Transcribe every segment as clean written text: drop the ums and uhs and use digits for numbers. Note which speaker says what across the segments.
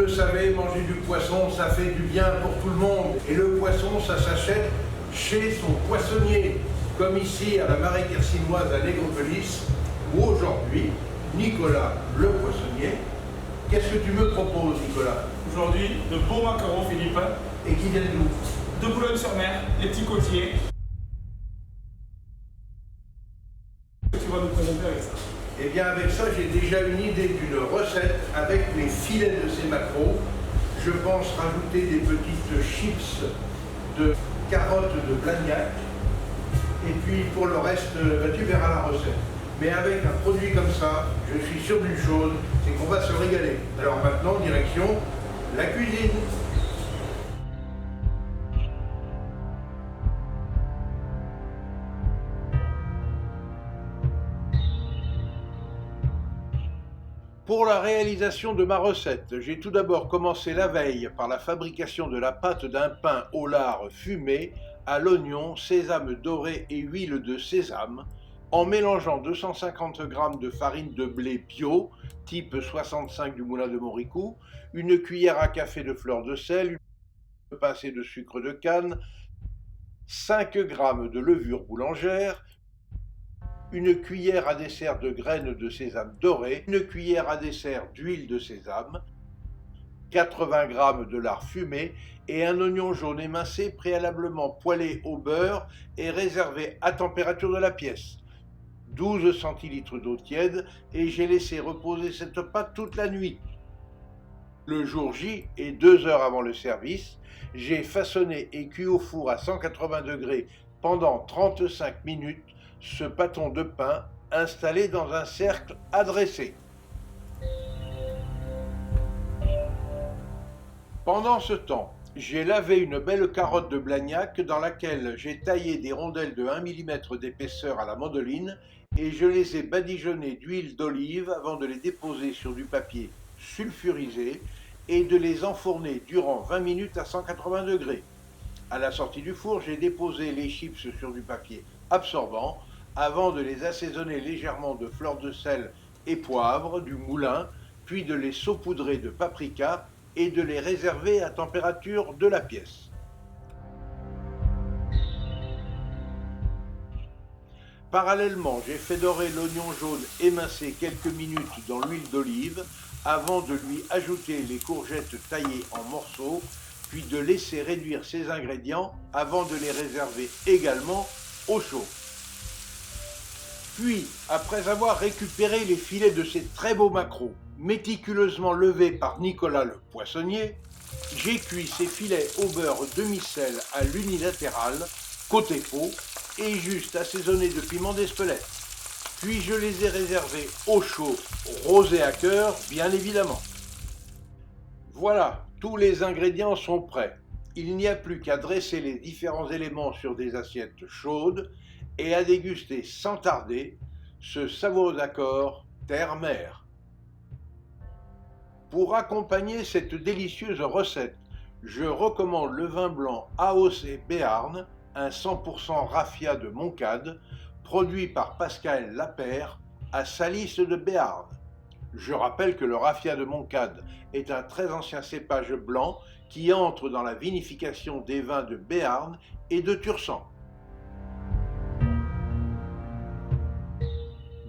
Speaker 1: savez, manger du poisson, ça fait du bien pour tout le monde. Et le poisson, ça s'achète chez son poissonnier, comme ici à la Marée Kercinoise à Négropélis, où aujourd'hui, Nicolas, le poissonnier, qu'est-ce que tu me proposes, Nicolas?
Speaker 2: Aujourd'hui, de beaux macarons, Philippe.
Speaker 1: Et qui viennent d'où?
Speaker 2: De Boulogne-sur-Mer, les petits côtiers. Tu vas nous présenter avec ça?
Speaker 1: Eh bien, avec ça, j'ai déjà une idée d'une recette avec les filets de ces maquereaux. Je pense rajouter des petites chips de carottes de Blagnac. Et puis, pour le reste, tu verras la recette. Mais avec un produit comme ça, je suis sûr d'une chose, c'est qu'on va se régaler. Alors maintenant, direction la cuisine. Pour la réalisation de ma recette, j'ai tout d'abord commencé la veille par la fabrication de la pâte d'un pain au lard fumé à l'oignon, sésame doré et huile de sésame, en mélangeant 250 g de farine de blé bio, type 65 du moulin de Moricoux, une cuillère à café de fleur de sel, une pincée de sucre de canne, 5 g de levure boulangère, une cuillère à dessert de graines de sésame doré, une cuillère à dessert d'huile de sésame, 80 g de lard fumé et un oignon jaune émincé préalablement poêlé au beurre et réservé à température de la pièce. 12 centilitres d'eau tiède et j'ai laissé reposer cette pâte toute la nuit. Le jour J et 2 heures avant le service, j'ai façonné et cuit au four à 180 degrés pendant 35 minutes ce pâton de pain installé dans un cercle adressé. Pendant ce temps, j'ai lavé une belle carotte de Blagnac dans laquelle j'ai taillé des rondelles de 1 mm d'épaisseur à la mandoline et je les ai badigeonnées d'huile d'olive avant de les déposer sur du papier sulfurisé et de les enfourner durant 20 minutes à 180 degrés. À la sortie du four, j'ai déposé les chips sur du papier absorbant avant de les assaisonner légèrement de fleur de sel et poivre du moulin, puis de les saupoudrer de paprika et de les réserver à température de la pièce. Parallèlement, j'ai fait dorer l'oignon jaune émincé quelques minutes dans l'huile d'olive avant de lui ajouter les courgettes taillées en morceaux, puis de laisser réduire ces ingrédients avant de les réserver également au chaud. Puis, après avoir récupéré les filets de ces très beaux maquereaux, méticuleusement levés par Nicolas le poissonnier, j'ai cuit ces filets au beurre demi-sel à l'unilatéral, côté peau, et juste assaisonnés de piment d'Espelette. Puis je les ai réservés au chaud, rosés à cœur, bien évidemment. Voilà, tous les ingrédients sont prêts. Il n'y a plus qu'à dresser les différents éléments sur des assiettes chaudes et à déguster sans tarder ce savoureux accord terre-mer. Pour accompagner cette délicieuse recette, je recommande le vin blanc AOC Béarn, un 100% raffia de Moncade, produit par Pascal Lapère à Salis de Béarn. Je rappelle que le raffia de Moncade est un très ancien cépage blanc qui entre dans la vinification des vins de Béarn et de Tursan.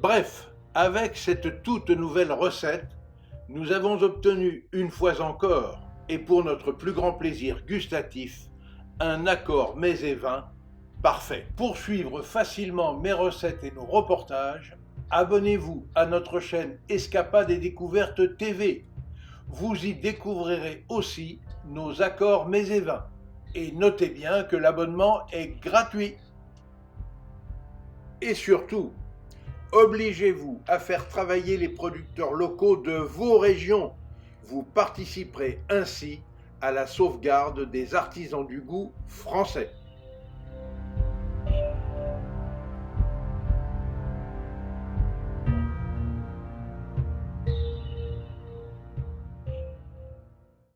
Speaker 1: Bref, avec cette toute nouvelle recette, nous avons obtenu une fois encore, et pour notre plus grand plaisir gustatif, un accord mets et vins parfait. Pour suivre facilement mes recettes et nos reportages, abonnez-vous à notre chaîne Escapades et Découvertes TV. Vous y découvrirez aussi nos accords mets et vins. Et notez bien que l'abonnement est gratuit. Et surtout, obligez-vous à faire travailler les producteurs locaux de vos régions. Vous participerez ainsi à la sauvegarde des artisans du goût français.